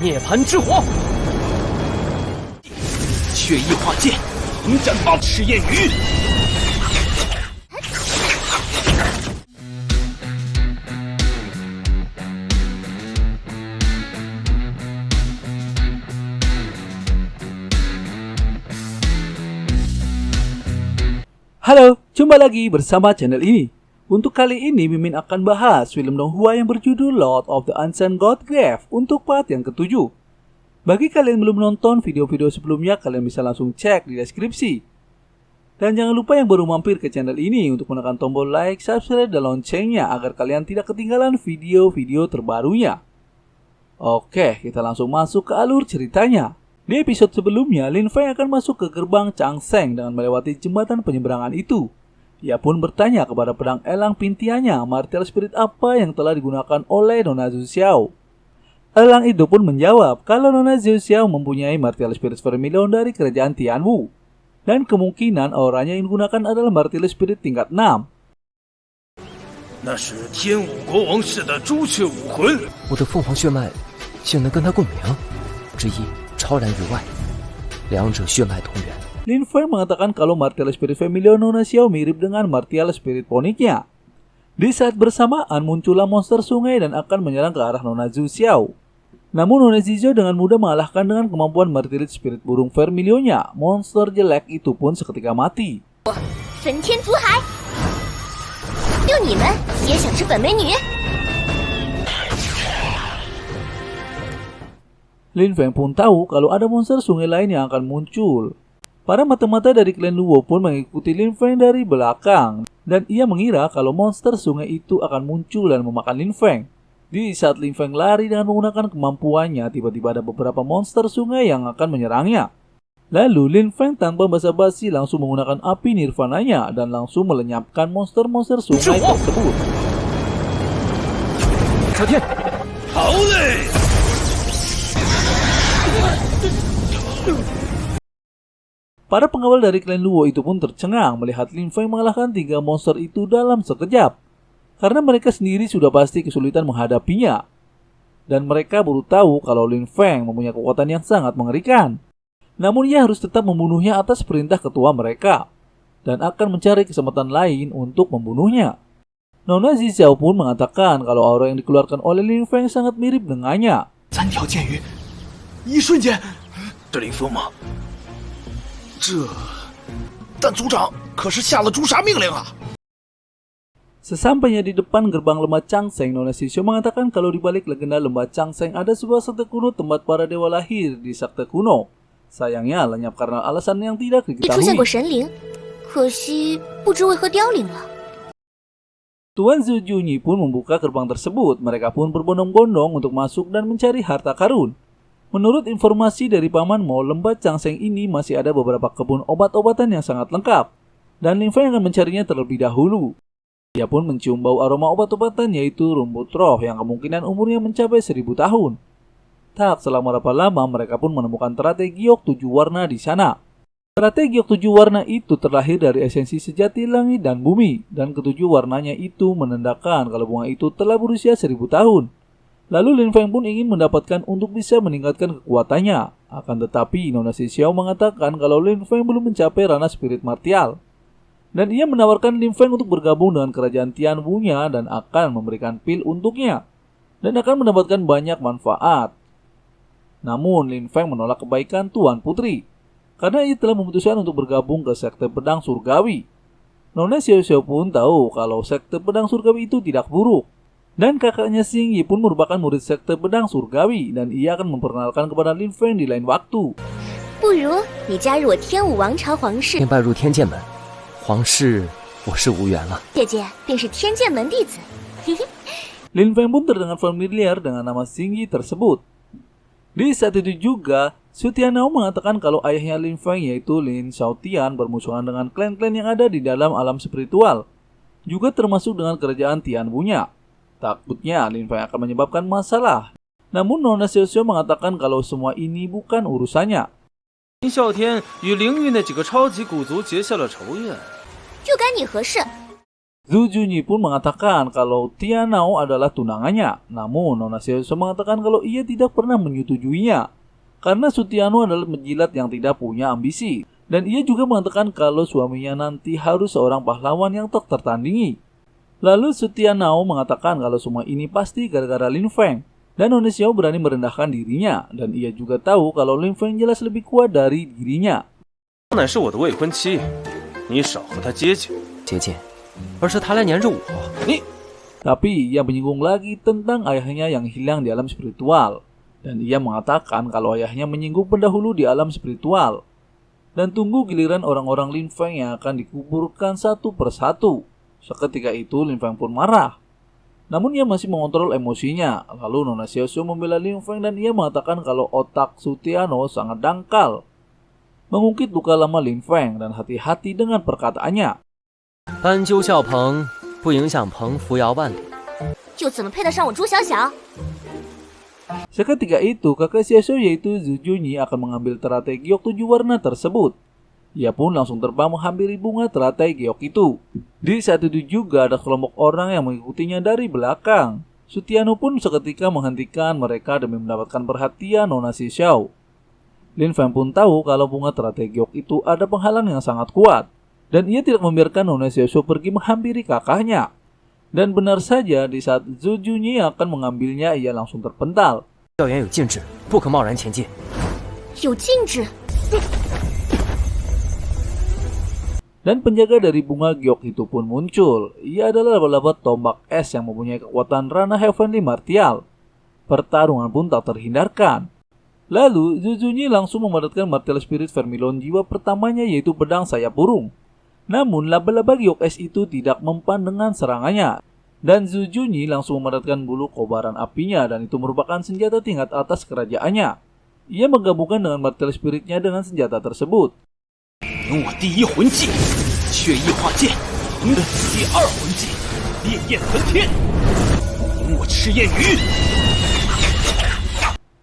涅槃之火，血翼化剑，迎斩八赤焰鱼。Halo, jumpa lagi bersama channel ini. Untuk kali ini Mimin akan bahas film Donghua yang berjudul Lord of the Unseen God Grave untuk part yang ke-7. Bagi kalian yang belum nonton video-video sebelumnya, kalian bisa langsung cek di deskripsi. Dan jangan lupa yang baru mampir ke channel ini untuk menekan tombol like, subscribe, dan loncengnya agar kalian tidak ketinggalan video-video terbarunya. Oke, kita langsung masuk ke alur ceritanya. Di episode sebelumnya, Lin Feng akan masuk ke gerbang Changsheng dengan melewati jembatan penyeberangan itu. Ia pun bertanya kepada pedang elang pintiannya, martial spirit apa yang telah digunakan oleh Nona Zhu Xiao. Elang itu pun menjawab kalau Nona Zhu Xiao mempunyai martial spirit vermilion dari kerajaan Tianwu. Dan kemungkinan auranya yang digunakan adalah martial spirit tingkat 6. 那是天武国王室的朱雀武魂，我的凤凰血脉竟能跟他共鸣，之一超然于外，两者血脉同源。 Lin Feng mengatakan kalau martial spirit vermilion Nona Xiao mirip dengan martial spirit poniknya. Di saat bersamaan muncullah monster sungai dan akan menyerang ke arah Nona Zhu Xiao. Namun Nona Zhu Xiao dengan mudah mengalahkan dengan kemampuan martial spirit burung vermilionnya. Monster jelek itu pun seketika mati. 焚天族海，就你们也想吃本美女？ Lin Feng pun tahu kalau ada monster sungai lain yang akan muncul. Para mata-mata dari klan Luo pun mengikuti Lin Feng dari belakang. Dan ia mengira kalau monster sungai itu akan muncul dan memakan Lin Feng. Di saat Lin Feng lari dengan menggunakan kemampuannya, tiba-tiba ada beberapa monster sungai yang akan menyerangnya. Lalu Lin Feng tanpa basa-basi langsung menggunakan api nirvananya dan langsung melenyapkan monster-monster sungai tersebut. 小天，好嘞！ Para pengawal dari klan Luo itu pun tercengang melihat Lin Feng mengalahkan 3 monster itu dalam sekejap. Karena mereka sendiri sudah pasti kesulitan menghadapinya. Dan mereka baru tahu kalau Lin Feng mempunyai kekuatan yang sangat mengerikan. Namun ia harus tetap membunuhnya atas perintah ketua mereka. Dan akan mencari kesempatan lain untuk membunuhnya. Nona Zhu Xiao pun mengatakan kalau aura yang dikeluarkan oleh Lin Feng sangat mirip dengannya. 3条剑鱼，一瞬间，这林峰吗？但族长可是下了诛杀命令啊！ Sesampainya di depan gerbang lembah Changsheng, Nona Zhu Xiao mengatakan kalau di balik legenda lembah Changsheng ada sebuah sekte kuno tempat para dewa lahir di sekte kuno. Sayangnya lenyap karena alasan yang tidak 出现过 diketahui. 神灵，可惜不知为何凋零了。 Tuan Zhu Junyi pun membuka gerbang tersebut. Mereka pun berbondong-bondong untuk masuk dan mencari harta karun. Menurut informasi dari Paman Mo, lembah Changsheng ini masih ada beberapa kebun obat-obatan yang sangat lengkap. Dan Lin Feng akan mencarinya terlebih dahulu. Ia pun mencium bau aroma obat-obatan yaitu rumput roh yang kemungkinan umurnya mencapai 1000 tahun. Tak selama berapa lama mereka pun menemukan teratai giok 7 warna di sana. Teratai giok 7 warna itu terlahir dari esensi sejati langit dan bumi. Dan ketujuh warnanya itu menandakan kalau bunga itu telah berusia 1000 tahun. Lalu Lin Feng pun ingin mendapatkan untuk bisa meningkatkan kekuatannya. Akan tetapi Nona Zhu Xiao mengatakan kalau Lin Feng belum mencapai ranah spirit martial. Dan ia menawarkan Lin Feng untuk bergabung dengan kerajaan Tianwu-nya dan akan memberikan pil untuknya. Dan akan mendapatkan banyak manfaat. Namun Lin Feng menolak kebaikan Tuan Putri. Karena ia telah memutuskan untuk bergabung ke sekte pedang surgawi. Nona Xiao Xiao pun tahu kalau sekte pedang surgawi itu tidak buruk. Dan kakaknya Xing Yi pun merupakan murid sekte pedang surgawi dan ia akan memperkenalkan kepada Lin Feng di lain waktu. 不如你加入我天武王朝皇室， 便拜入天剑门，皇室我是无缘了。 姐姐便是天剑门弟子。 Lin Feng pun terdengar familiar dengan nama Xing Yi tersebut. Di saat itu juga, Xu Tianao mengatakan kalau ayahnya Lin Feng yaitu Lin Xiaotian bermusuhan dengan klan-klan yang ada di dalam alam spiritual. Juga termasuk dengan kerajaan Tianwu-nya. Takutnya Lin Feng akan menyebabkan masalah. Namun Nona Xiao Xiao mengatakan kalau semua ini bukan urusannya. 林啸天与灵域那几个超级古族结下了仇怨，就该你合适。Zhu Junyi pun mengatakan kalau Tianao adalah tunangannya. Namun Nona Xiaoxiao mengatakan kalau ia tidak pernah menyetujuinya. Karena Sutiano adalah menjilat yang tidak punya ambisi. Dan ia juga mengatakan kalau suaminya nanti harus seorang pahlawan yang tak tertandingi. Lalu Sutianao mengatakan kalau semua ini pasti gara-gara Lin Feng. Dan Nona Xiao berani merendahkan dirinya. Dan ia juga tahu kalau Lin Feng jelas lebih kuat dari dirinya. 乃是我的未婚妻，你少和她接近。接近，而是他来黏着我。Tapi ia menyinggung lagi tentang ayahnya yang hilang di alam spiritual. Dan ia mengatakan kalau ayahnya menyinggung pendahulu di alam spiritual. Dan tunggu giliran orang-orang Lin Feng yang akan dikuburkan satu persatu. Seketika itu Lin Feng pun marah. Namun ia masih mengontrol emosinya. Lalu Nona Xiaoxiao membela Lin Feng dan ia mengatakan kalau otak Sutiano sangat dangkal. Mengungkit luka lama Lin Feng dan hati-hati dengan perkataannya. 搬鸠笑鹏，不影响鹏扶摇万里。又怎么配得上我朱小小？ Seketika itu kakak Xiaoxiao yaitu Zhu Junyi akan mengambil teratai giok 7 warna tersebut. Ia pun langsung terbang menghampiri bunga teratai giok itu. Di saat itu juga ada kelompok orang yang mengikutinya dari belakang. Sutiano pun seketika menghentikan mereka demi mendapatkan perhatian Nona Xiaoxiao. Lin Feng pun tahu kalau bunga teratai giok itu ada penghalang yang sangat kuat. Dan ia tidak membiarkan Nona Xiaoxiao pergi menghampiri kakaknya. Dan benar saja di saat Zhu Junyi akan mengambilnya ia langsung terpental. 校园有禁制，不可贸然前进。有禁止？ Dan penjaga dari bunga giok itu pun muncul. Ia adalah laba-laba tombak es yang mempunyai kekuatan ranah heavenly martial. Pertarungan pun tak terhindarkan. Lalu Zhu Junyi langsung memadatkan martial spirit vermilon jiwa pertamanya yaitu pedang sayap burung. Namun laba-laba giok es itu tidak mempan dengan serangannya. Dan Zhu Junyi langsung memadatkan bulu kobaran apinya dan itu merupakan senjata tingkat atas kerajaannya. Ia menggabungkan dengan martial spiritnya dengan senjata tersebut. 用我第一魂技血翼化剑，鹏的第二魂技烈焰焚天，引我赤焰鱼。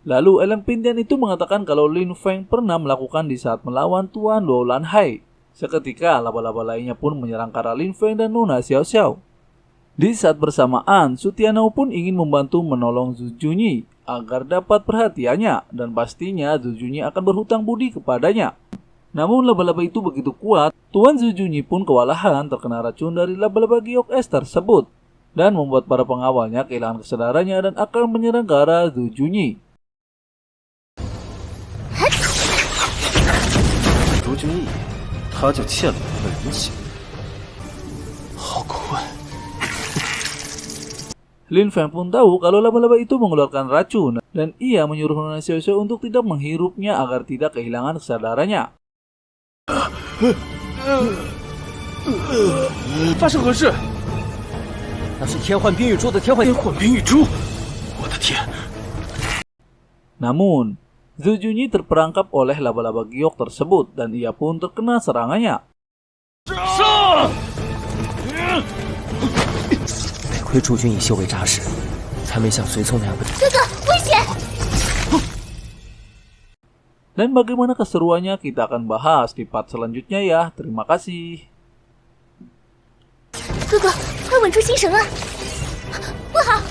Lalu Eleng Pintian itu mengatakan kalau Lin Feng pernah melakukan di saat melawan Tuan Luo Lanhai. Seketika laba-laba lainnya pun menyerang ke arah Lin Feng dan Nona Xiaoxiao. Di saat bersamaan, Sutiano pun ingin membantu menolong Zhu Junyi agar dapat perhatiannya dan pastinya Zhu Junyi akan berhutang budi kepadanya. Namun laba-laba itu begitu kuat, Tuan Zhu Junyi pun kewalahan terkena racun dari laba-laba giok es tersebut dan membuat para pengawalnya kehilangan kesadarannya dan akan menyerang ke arah Zhu Junyi. 朱君毅，他就欠了我的人情。好困。 Lin Feng pun tahu kalau laba-laba itu mengeluarkan racun dan ia menyuruh Nona Xiaoxiao untuk tidak menghirupnya agar tidak kehilangan kesadarannya. 发生何事？那是天幻冰玉珠的天幻冰玉珠！我的天！ Namun, Zhu Junyi terperangkap oleh laba-laba giok tersebut dan ia pun terkena serangannya. 上！ 得亏朱君以修为扎实，才没像随从那样被。哥哥，危险！ Dan bagaimana keseruannya kita akan bahas di part selanjutnya ya. Terima kasih. 哥哥，快稳住心神啊！不好，